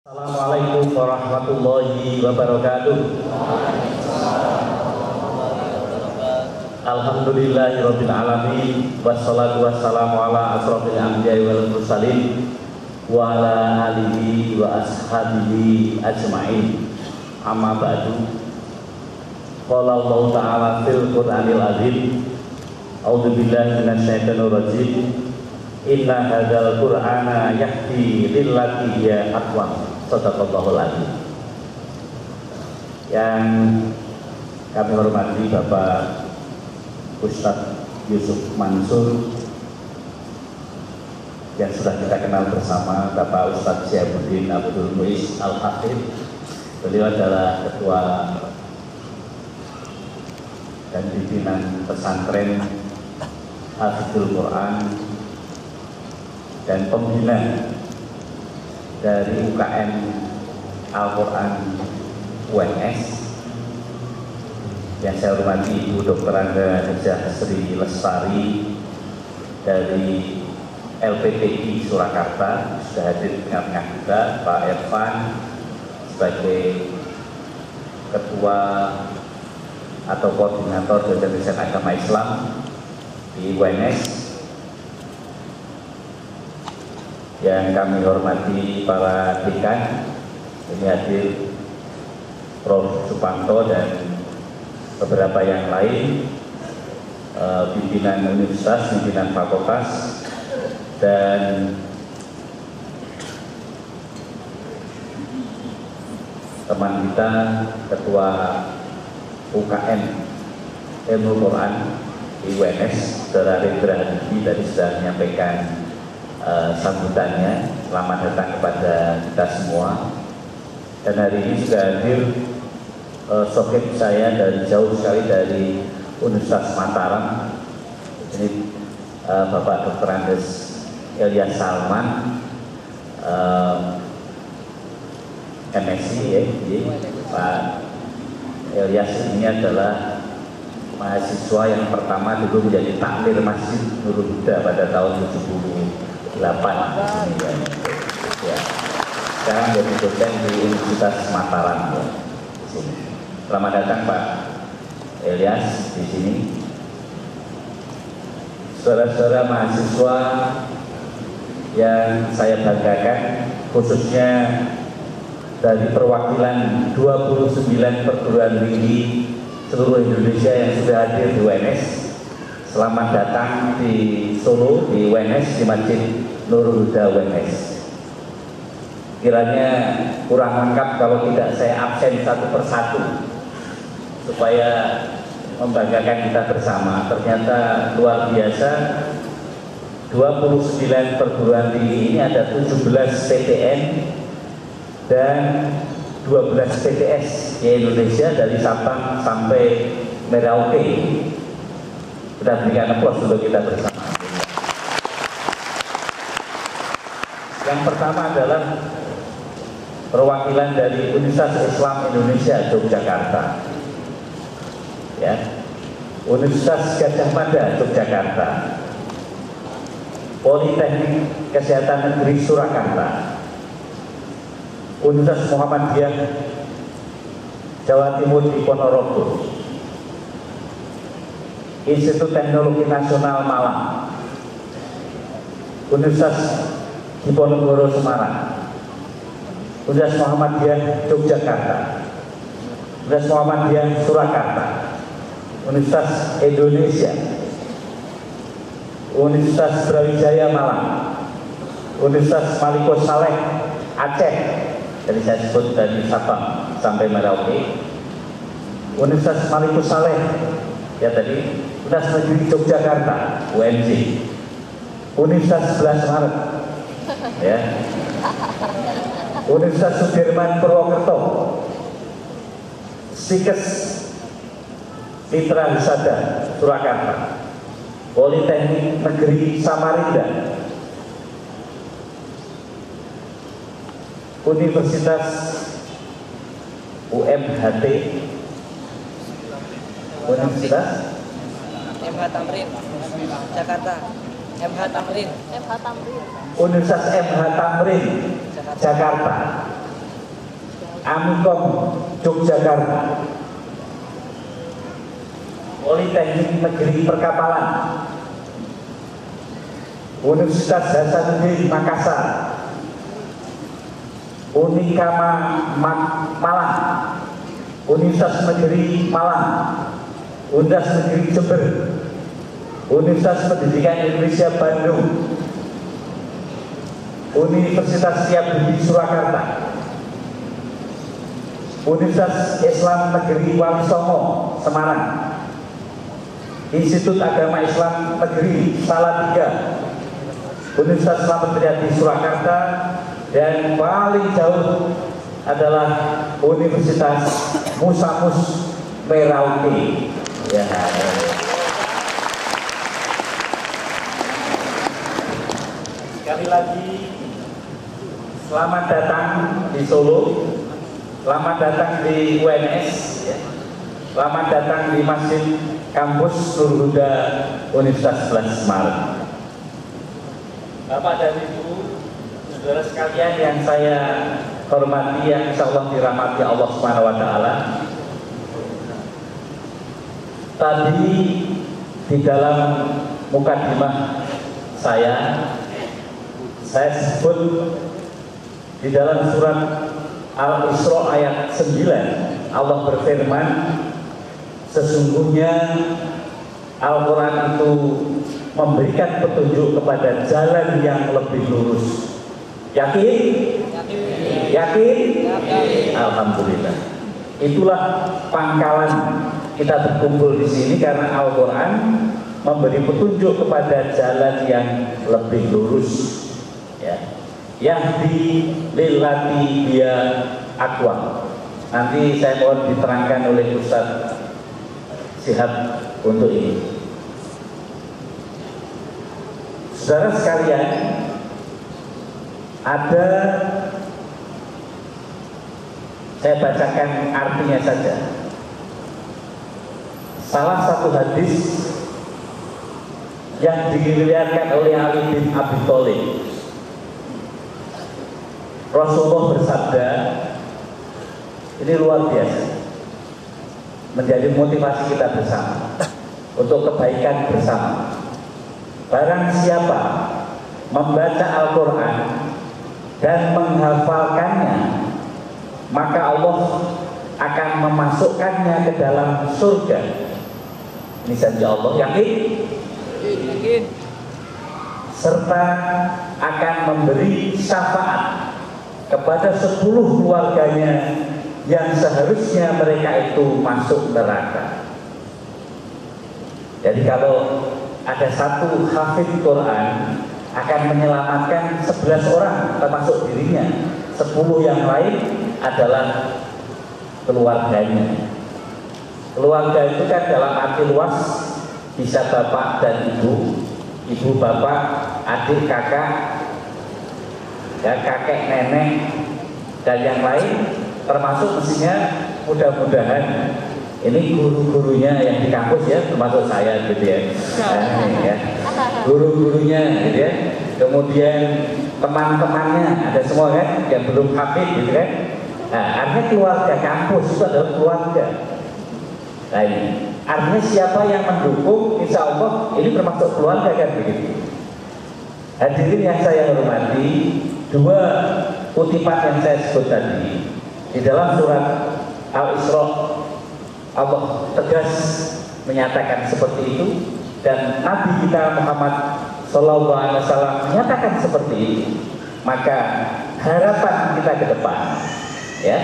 Assalamualaikum warahmatullahi wabarakatuh. Alhamdulillahirabbil alamin wassalatu wassalamu ala asrofil anbiya'i wal mursalin wa ala alihi wa ashabihi ajma'in. Amma ba'du. Qala Allah ta'ala fil Qur'anil azim. A'udzu billahi minasyaitonir rajim. Inna hadzal Qur'ana yahdi lillati hiya aqwam. Shadaqallahul azim. Yang kami hormati Bapak Ustadz Yusuf Mansur, yang sudah kita kenal bersama, Bapak Ustadz Syabuddin Abdul Muiz Al-Hafidh. Beliau adalah ketua dan pimpinan pesantren Hafizul Quran dan pembina dari UKM Al-Quran UNS. Yang saya hormati Ibu Dr. Angga Hajah Sri Lestari dari LPTI Surakarta, sudah hadir di tengah-tengah kita. Pak Irfan sebagai Ketua atau Koordinator Jajaran Riset Agama Islam di UNS. Yang kami hormati para dekan, ini hadir Prof. Supanto dan beberapa yang lain, pimpinan universitas, pimpinan fakultas, dan teman kita Ketua UKM Ilmu Quran di UNS, Saudara Rendra Hadi, tadi sudah menyampaikan sambutannya. Selamat datang kepada kita semua. Dan hari ini sudah hadir sohib saya dari jauh sekali dari Universitas Mataram. Ini Bapak Dr. Andes Ilyas Salman, MSc ya. Pak Ilyas ini adalah mahasiswa yang pertama dulu menjadi takmir Masjid Nurul Huda pada tahun 78 ya. Sekarang jadi dosen di Universitas Mataram ya. Selamat datang Pak Ilyas di sini. Saudara-saudara mahasiswa yang saya banggakan, khususnya dari perwakilan 29 perguruan tinggi seluruh Indonesia yang sudah hadir di UNS. Selamat datang di Solo, di UNS, di Masjid Nurul Huda UNS. Kiranya kurang lengkap kalau tidak saya absen satu persatu supaya membanggakan kita bersama. Ternyata luar biasa, 29 perguruan tinggi ini ada 17 PTN dan 12 PTS di Indonesia dari Sabang sampai Merauke. Kita berikan aplaus untuk kita bersama. Yang pertama adalah perwakilan dari Universitas Islam Indonesia Yogyakarta, ya, Universitas Gadjah Mada Yogyakarta, Politeknik Kesehatan Negeri Surakarta, Universitas Muhammadiyah Jawa Timur di Ponorogo, Institut Teknologi Nasional Malang, Universitas Diponegoro Semarang, Universitas Muhammadiyah Yogyakarta, Universitas Muhammadiyah Surakarta, Universitas Indonesia, Universitas Brawijaya Malang, Universitas Maliko Saleh Aceh, jadi saya sebut dari Sabang sampai Merauke, Universitas Maliko Saleh ya tadi, Universitas Negeri Yogyakarta UNJ, Universitas 11 Maret ya, Universitas Sudirman Purwokerto, Stikes Mitra Wisada Surakarta, Politeknik Negeri Samarinda, Universitas UMHT, Universitas MH Tamrin Jakarta, MH Tamrin Universitas MH Tamrin Jakarta, Amikom Yogyakarta, Politeknik Negeri Perkapalan, Universitas Hasanuddin Makassar, Unikama Malang, Universitas Negeri Malang, Universitas Negeri Jember, Universitas Pendidikan Indonesia Bandung, Universitas Setiabudi Surakarta, Universitas Islam Negeri Wali Songo Semarang, Institut Agama Islam Negeri Salatiga, Universitas Slamet Riyadi Surakarta, dan paling jauh adalah Universitas Musamus Merauke. Ya. Sekali lagi selamat datang di Solo, selamat datang di UNS, ya. Selamat datang di Masjid Kampus Nurul Huda Universitas 11 Semarang. Bapak dan Ibu, saudara sekalian yang saya hormati, yang insya Allah dirahmati Allah Subhanahu wa Ta'ala. Tadi di dalam mukadimah saya sebut di dalam surat Al-Isra ayat 9, Allah berfirman, sesungguhnya Al-Quran itu memberikan petunjuk kepada jalan yang lebih lurus. Yakin? Yakin? Alhamdulillah. Itulah pangkalan kita berkumpul di sini, karena Al-Quran memberi petunjuk kepada jalan yang lebih lurus. Ya. Yahdi lillati dia aqwam. Nanti saya mohon diterangkan oleh Ustaz Syihab untuk ini. Saudara sekalian, ada, saya bacakan artinya saja. Salah satu hadis yang diriwayatkan oleh Ali bin Abi Thalib, Rasulullah bersabda, ini luar biasa, menjadi motivasi kita bersama untuk kebaikan bersama. Barang siapa membaca Al-Quran dan menghafalkannya, maka Allah akan memasukkannya ke dalam surga. Ini saja Allah, yakin? Yakin. Serta akan memberi syafaat kepada 10 keluarganya yang seharusnya mereka itu masuk neraka. Jadi kalau ada satu hafid Quran akan menyelamatkan 11 orang termasuk dirinya, 10 yang lain adalah keluarganya. Keluarga itu kan dalam arti luas bisa bapak dan ibu, ibu bapak, adik kakak, ya, kakek nenek dan yang lain, termasuk mestinya mudah-mudahan ini guru-gurunya yang di kampus ya, termasuk saya gitu ya, ya. Guru-gurunya gitu ya, kemudian teman-temannya ada semua kan, yang belum hafid gitu kan. Nah, artinya keluarga kampus itu adalah keluarga. Nah, ini artinya siapa yang mendukung, insya Allah ini termasuk keluarga kan begitu. Hadirin yang saya hormati, dua kutipan yang saya sebut tadi di dalam surat Al-Isra, Allah tegas menyatakan seperti itu, dan Nabi kita Muhammad SAW menyatakan seperti itu. Maka harapan kita ke depan, ya,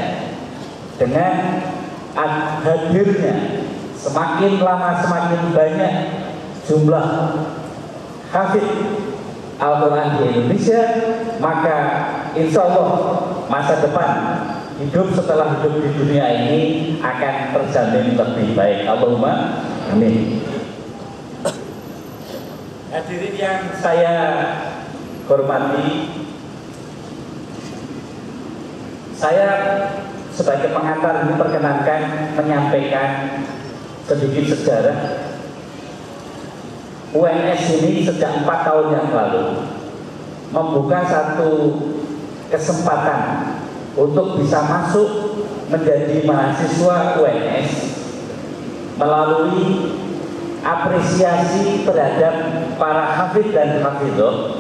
dengan hadirnya semakin lama semakin banyak jumlah hafid Al-Quran di Indonesia, maka insya Allah masa depan hidup setelah hidup di dunia ini akan terjamin lebih baik. Allahumma amin. Hadirin yang saya hormati, saya sebagai pengantar ini perkenankan menyampaikan sedikit sejarah. UNS ini sejak 4 tahun yang lalu membuka satu kesempatan untuk bisa masuk menjadi mahasiswa UNS melalui apresiasi terhadap para hafid dan hafidhah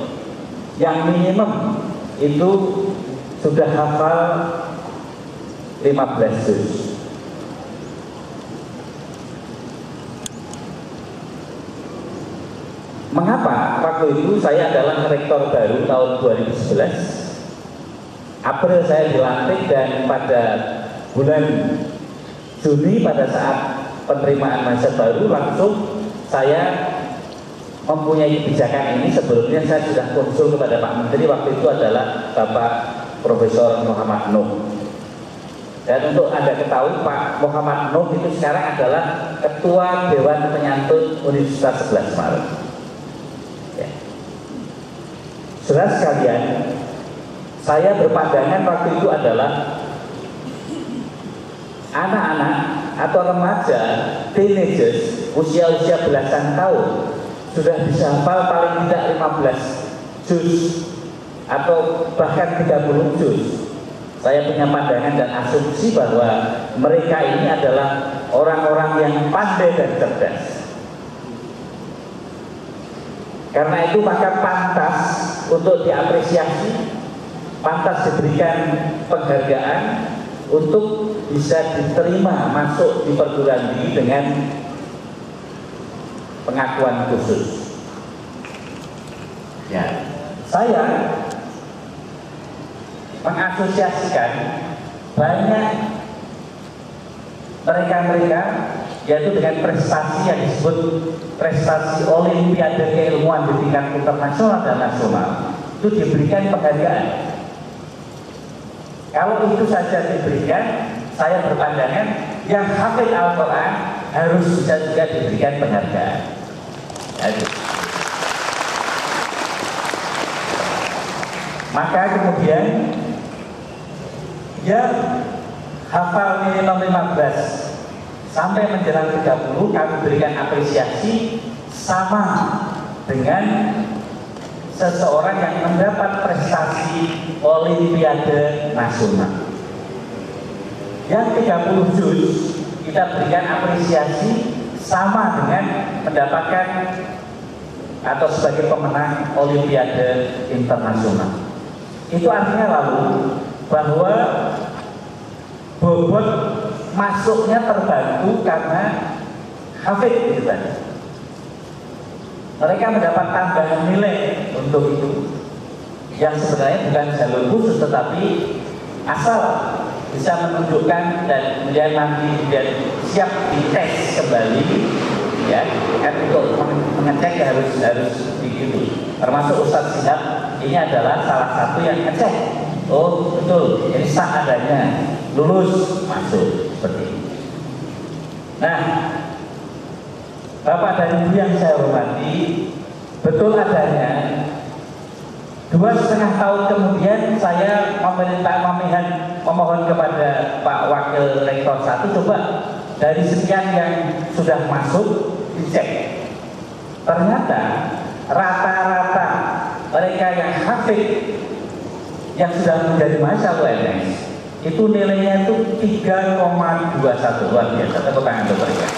yang minimum itu sudah hafal 15 juz. Mengapa? Waktu itu saya adalah rektor baru tahun 2011. April saya dilantik dan pada bulan Juni pada saat penerimaan mahasiswa baru langsung saya mempunyai kebijakan ini. Sebelumnya saya sudah konsul kepada Pak Menteri, waktu itu adalah Bapak Profesor Muhammad Nuh. Dan untuk Anda ketahui, Pak Muhammad Nuh itu sekarang adalah Ketua Dewan Penyantun Universitas 11 Maret. Ya. Saudara sekalian, saya berpandangan waktu itu adalah anak-anak atau remaja, teenagers, usia-usia belasan tahun sudah bisa hafal paling tidak 15 juz atau bahkan 30 juz. Saya punya pandangan dan asumsi bahwa mereka ini adalah orang-orang yang pandai dan cerdas. Karena itu maka pantas untuk diapresiasi, pantas diberikan penghargaan untuk bisa diterima masuk di perguruan tinggi dengan pengakuan khusus. Ya, saya mengasosiasikan banyak mereka-mereka yaitu dengan prestasi yang disebut prestasi olimpiade keilmuan di tingkat internasional dan nasional, itu diberikan penghargaan. Kalau itu saja diberikan, saya berpandangan yang hafid Al-Quran harus bisa juga diberikan penghargaan. Jadi, maka kemudian yang hafal minimum 15 sampai menjelang 30 kami berikan apresiasi sama dengan seseorang yang mendapat prestasi olimpiade nasional. Yang 30 juz kita berikan apresiasi sama dengan mendapatkan atau sebagai pemenang olimpiade internasional. Itu artinya lalu bahwa bobot masuknya terbantu karena hafid itu tadi. Mereka mendapat tambahan nilai untuk itu yang sebenarnya bukan jalur khusus, tetapi asal bisa menunjukkan dan kemudian nanti siap dites kembali, ya kan, untuk mengecek harus begitu. Termasuk Ustadz Sihab ini adalah salah satu yang ngecek, oh betul ini sah adanya, lulus masuk seperti ini. Nah, Bapak dan Ibu yang saya hormati, betul adanya 2,5 tahun kemudian saya memohon kepada Pak Wakil Rektor 1, coba dari sekian yang sudah masuk dicek. Ternyata rata-rata mereka yang hafid yang sudah menjadi mahasiswa UNS itu nilainya itu 3,21, luar biasa. Tepuk tangan untuk mereka.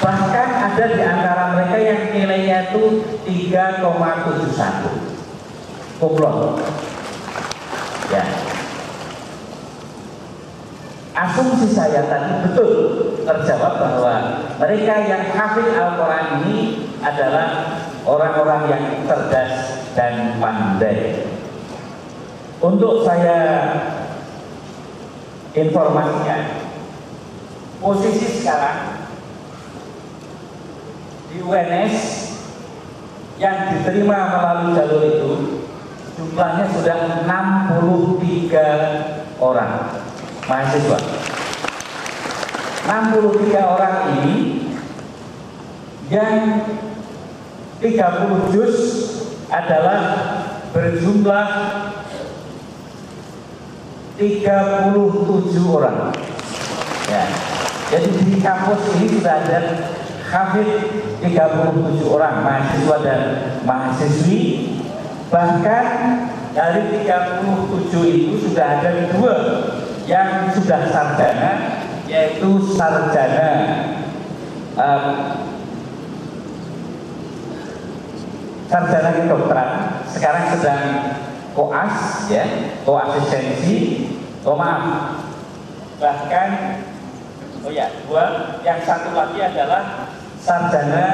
Bahkan ada di antara mereka yang nilainya itu 3,71. Kumlot. Ya. Asumsi saya tadi betul terjawab bahwa mereka yang hafid Al-Quran ini adalah orang-orang yang cerdas dan pandai. Untuk saya informasikan, posisi sekarang di UNS yang diterima melalui jalur itu jumlahnya sudah 63 orang mahasiswa. 63 orang ini yang 30 juz adalah berjumlah 37 orang. Ya. Jadi di kampus ini sudah ada hafid 37 orang mahasiswa dan mahasiswi. Bahkan dari 37 itu sudah ada 2 yang sudah sarjana, yaitu sarjana sarjana kedokteran, sekarang sedang koas, ya, koasistensi, bahkan yang satu lagi adalah sarjana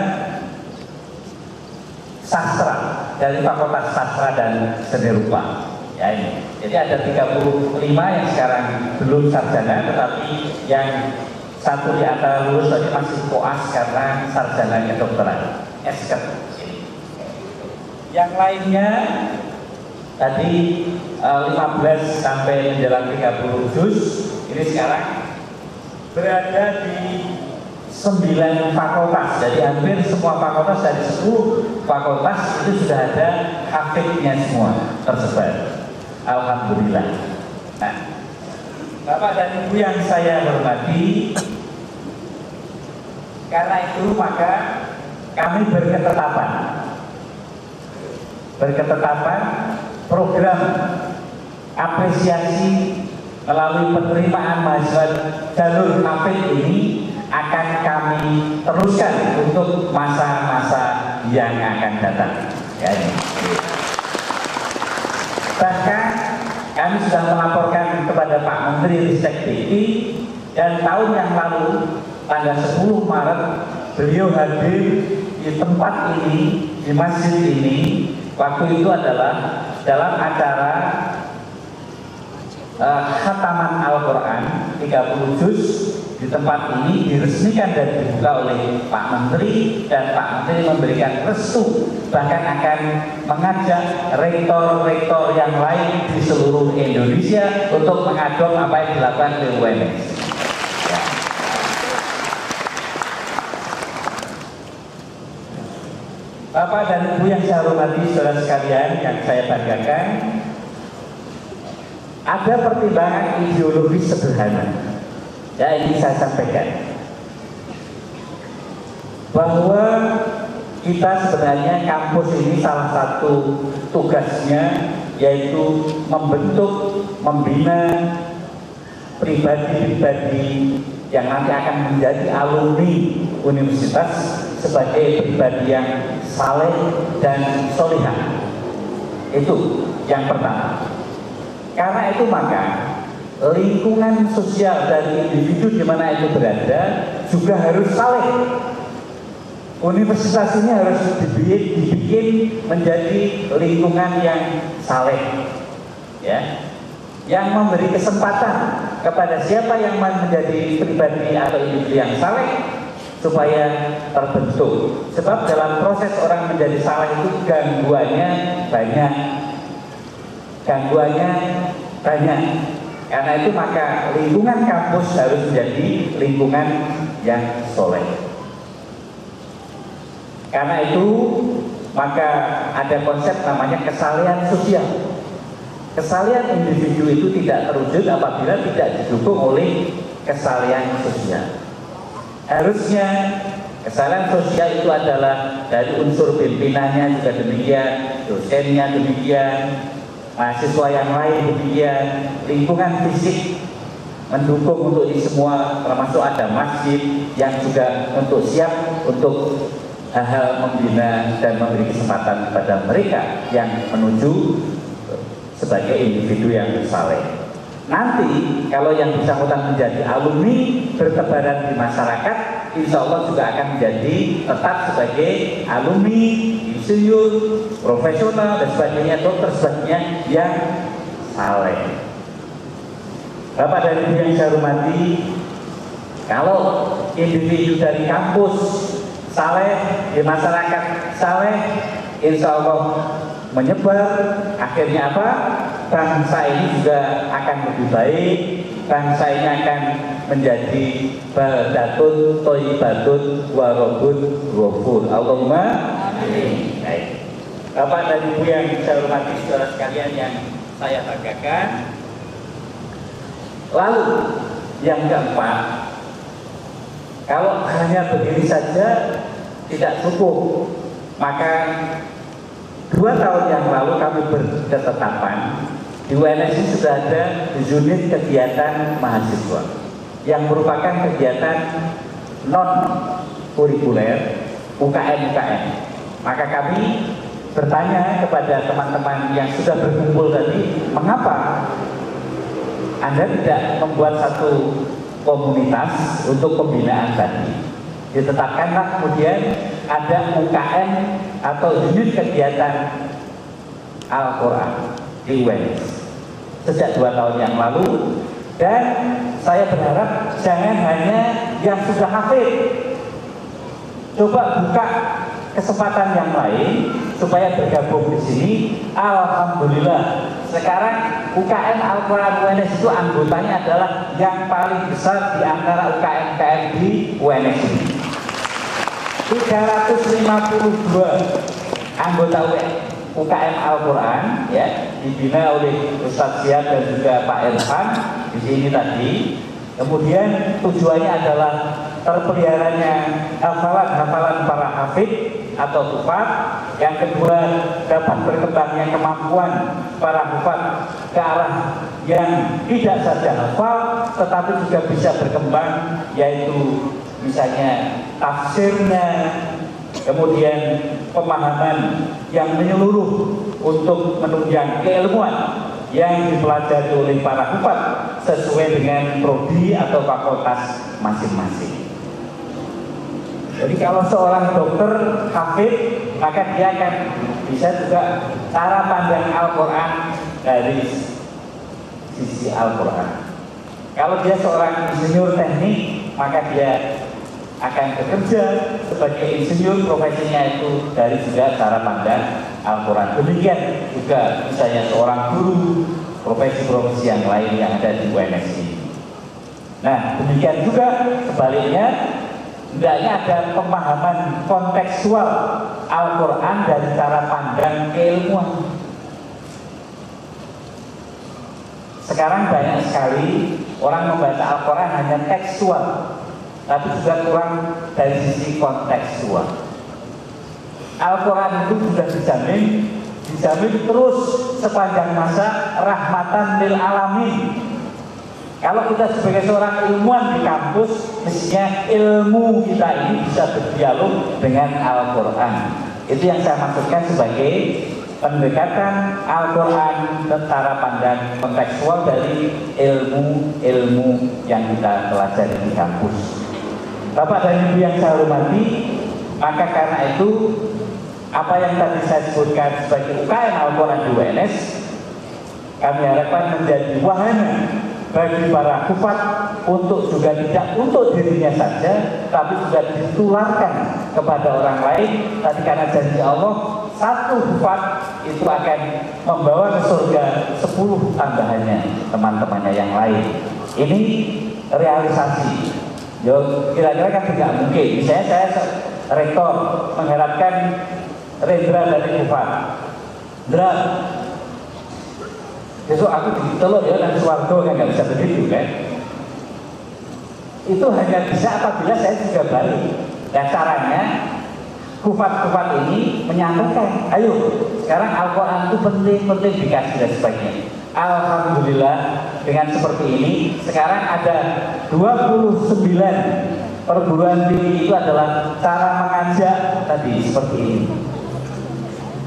sastra dari Fakultas Sastra dan Seni Rupa. Ya, ini. Jadi ada 35 yang sekarang belum sarjana, tetapi yang satu di antara lulus tadi masih koas karena sarjana kedokteran. Esket. Yang lainnya tadi 15 sampai menjelang 30 juz, ini sekarang berada di 9 fakultas. Jadi hampir semua fakultas dari 10 fakultas itu sudah ada hafidnya semua tersebar. Alhamdulillah. Nah, Bapak dan Ibu yang saya hormati, karena itu maka kami berketetapan program apresiasi melalui penerimaan mahasiswa jalur hafid ini akan kami teruskan untuk masa-masa yang akan datang. Ya, ini. Bahkan kami sudah melaporkan kepada Pak Menteri Ristek Dikti, dan tahun yang lalu tanggal 10 Maret beliau hadir di tempat ini, di masjid ini. Waktu itu adalah dalam acara khataman Al-Quran 30 juz. Di tempat ini diresmikan dan dibuka oleh Pak Menteri, dan Pak Menteri memberikan restu, bahkan akan mengajak rektor-rektor yang lain di seluruh Indonesia untuk mengadop apa yang dilakukan di UNS. Ya. Bapak dan Ibu yang saya hormati, saudara sekalian yang saya banggakan, ada pertimbangan ideologis sederhana. Ya, ini saya sampaikan bahwa kita sebenarnya kampus ini salah satu tugasnya yaitu membentuk, membina pribadi-pribadi yang nanti akan menjadi alumni universitas sebagai pribadi yang saleh dan solihah. Itu yang pertama. Karena itu maka lingkungan sosial dari individu di mana itu berada juga harus saleh. Universitas ini harus dibikin menjadi lingkungan yang saleh, ya, yang memberi kesempatan kepada siapa yang menjadi pribadi atau individu yang saleh supaya terbentuk. Sebab dalam proses orang menjadi saleh itu gangguannya banyak. Karena itu maka lingkungan kampus harus menjadi lingkungan yang soleh. Karena itu maka ada konsep namanya kesalehan sosial. Kesalehan individu itu tidak terwujud apabila tidak didukung oleh kesalehan sosial. Harusnya kesalehan sosial itu adalah dari unsur pimpinannya juga demikian, dosennya demikian, mahasiswa yang lain demikian, lingkungan fisik mendukung untuk ini semua, termasuk ada masjid yang juga untuk siap untuk hal-hal membina dan memberi kesempatan kepada mereka yang menuju sebagai individu yang saleh. Nanti kalau yang bersangkutan menjadi alumni bertebaran di masyarakat, insya Allah juga akan menjadi tetap sebagai alumni, insinyur, profesional dan sebagainya, dokter sebagainya yang saleh. Bapak dan Ibu yang saya hormati, kalau individu dari kampus saleh, di masyarakat saleh, insya Allah menyebar, akhirnya apa? Bangsa ini juga akan lebih baik, bangsa ini akan menjadi baldatun thayyibatun wa rabbun ghafur. Allahumma amin. Baik. Bapak dan Ibu yang saya hormati, saudara sekalian yang saya banggakan. Lalu yang keempat, kalau hanya begini saja tidak cukup, maka 2 tahun yang lalu kami berketetapan di UNS ini sudah ada unit kegiatan mahasiswa yang merupakan kegiatan non kurikuler UKM. Maka kami bertanya kepada teman-teman yang sudah berkumpul tadi, mengapa Anda tidak membuat satu komunitas untuk pembinaan tadi? Ditetapkanlah kemudian ada UKM atau unit kegiatan Al-Quran di UNS sejak 2 tahun yang lalu, dan saya berharap jangan hanya yang sudah hafid, coba buka kesempatan yang lain supaya bergabung di sini. Alhamdulillah sekarang UKM Al-Quran UNS itu anggotanya adalah yang paling besar di antara UKM-UKM di UNS ini. 352 anggota UKM Al-Quran ya, dibina oleh Ustaz Siap dan juga Pak Irfan di sini tadi. Kemudian tujuannya adalah terpeliharanya hafalan para hafid atau hufaz. Yang kedua, dapat berkembangnya kemampuan para hufaz ke arah yang tidak saja hafal tetapi juga bisa berkembang, yaitu misalnya tafsirnya, kemudian pemahaman yang menyeluruh untuk menunjang keilmuan yang dipelajari oleh para hufaz sesuai dengan prodi atau fakultas masing-masing. Jadi kalau seorang dokter hafid, maka dia akan bisa juga cara pandang Al-Quran dari sisi Al-Quran. Kalau dia seorang insinyur teknik, maka dia akan bekerja sebagai insinyur, profesinya itu dari juga cara pandang Al-Quran. Demikian juga misalnya seorang guru, profesi-profesi yang lain yang ada di UNS ini. Nah, demikian juga sebaliknya, hendaknya ada pemahaman kontekstual Al-Quran dari cara pandang keilmuan. Sekarang banyak sekali orang membaca Al-Quran hanya tekstual, tapi juga kurang dari sisi kontekstual. Al-Quran itu sudah dijamin terus sepanjang masa rahmatan lil alamin. Kalau kita sebagai seorang ilmuwan di kampus, mestinya ilmu kita ini bisa berdialog dengan Al-Quran. Itu yang saya maksudkan sebagai pendekatan Al-Quran cara pandang kontekstual dari ilmu-ilmu yang kita pelajari di kampus. Bapak dan Ibu yang saya hormati, maka karena itu apa yang tadi saya sebutkan sebagai UKM Al-Quran di UNS, kami harapkan menjadi wahana bagi para hufaz untuk juga tidak untuk dirinya saja, tapi juga ditularkan kepada orang lain. Tadi karena janji Allah, 1 hufaz itu akan membawa ke surga 10 tambahannya teman-temannya yang lain. Ini realisasi. Yo, kira-kira kan tidak mungkin. Misalnya saya rektor mengharapkan Rendra dari hufaz. Rendra, besok aku ditelur ya dan suarga, kan nggak bisa begitu kan? Itu hanya bisa apabila saya juga balik. Dan caranya hufaz-hufaz ini menyampaikan, ayo sekarang Al-Quran itu penting dikasih dan sebagainya. Alhamdulillah dengan seperti ini sekarang ada 29 perguruan tinggi itu adalah cara mengajak tadi seperti ini.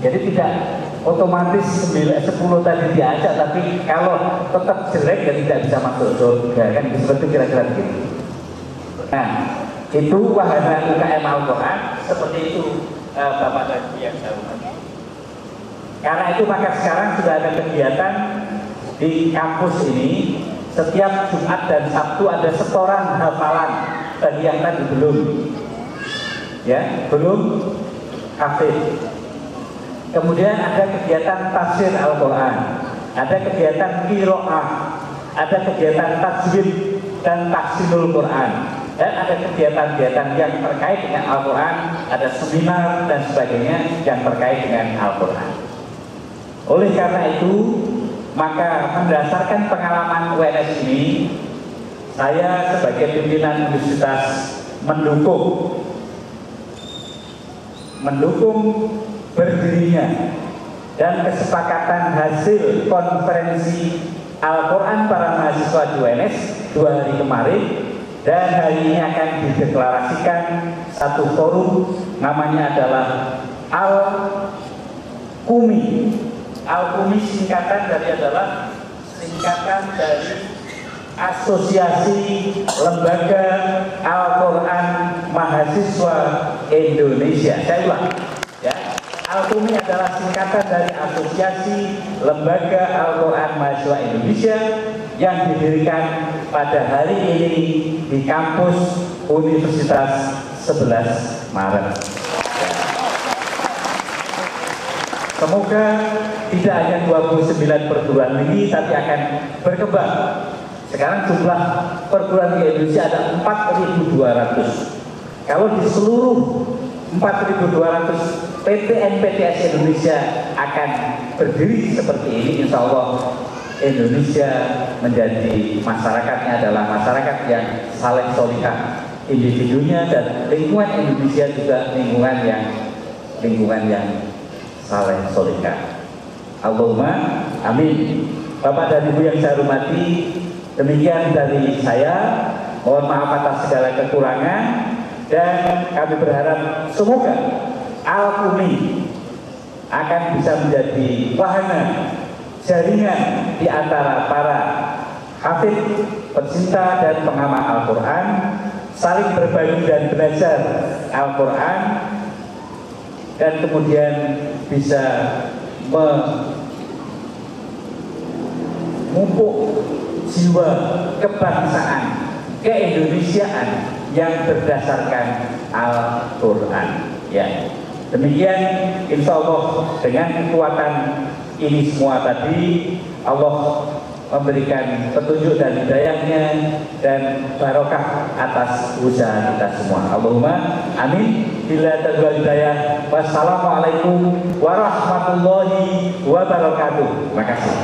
Jadi tidak otomatis 10 tadi diajak, tapi kalau tetap jelek ya tidak bisa masuk surga, kan seperti kira-kira begitu. Nah, itu wahana UKM Al-Quran seperti itu, Bapak dan Ibu yang saya hormati. Karena itu maka sekarang sudah ada kegiatan di kampus ini, setiap Jumat dan Sabtu ada setoran hafalan. Bagi yang tadi belum hafid. Kemudian ada kegiatan tafsir Al-Quran, ada kegiatan qiraah, ada kegiatan tajwid dan tahsinul Quran, dan ada kegiatan-kegiatan yang terkait dengan Al-Quran, ada seminar dan sebagainya yang terkait dengan Al-Quran. Oleh karena itu, maka berdasarkan pengalaman UNS ini, saya sebagai pimpinan universitas mendukung berdirinya dan kesepakatan hasil konferensi Al-Quran para mahasiswa di UNS 2 hari kemarin, dan hari ini akan dideklarasikan satu forum, namanya adalah Al-Qumi. Al-Qumi singkatan dari Asosiasi Lembaga Al-Quran Mahasiswa Indonesia. Saya ulang ya. Al-Qumi adalah singkatan dari Asosiasi Lembaga Al-Quran Mahasiswa Indonesia yang didirikan pada hari ini di kampus Universitas 11 Maret. Semoga tidak hanya 29 perguruan tinggi, tapi akan berkembang. Sekarang jumlah perguruan tinggi Indonesia ada 4.200. Kalau di seluruh 4.200 PTN-PTS Indonesia akan berdiri seperti ini, insya Allah Indonesia menjadi masyarakatnya adalah masyarakat yang saleh solihah, individunya dan lingkungan Indonesia juga lingkungan yang saleh solihah. Allahumma amin. Bapak dan Ibu yang saya hormati, demikian dari saya. Mohon maaf atas segala kekurangan, dan kami berharap semoga Al-Qumi akan bisa menjadi wahana jaringan di antara para hafid, pecinta dan pengamal Al-Quran, saling berbagi dan belajar Al-Quran, dan kemudian bisa memupuk jiwa kebangsaan, keindonesiaan yang berdasarkan Al-Quran. Ya, demikian insya Allah dengan kekuatan ini semua tadi, Allah memberikan petunjuk dan hidayahnya dan barokah atas usaha kita semua. Allahumma amin. Bila tadwal hidayah. Wassalamualaikum warahmatullahi wabarakatuh. Terima kasih.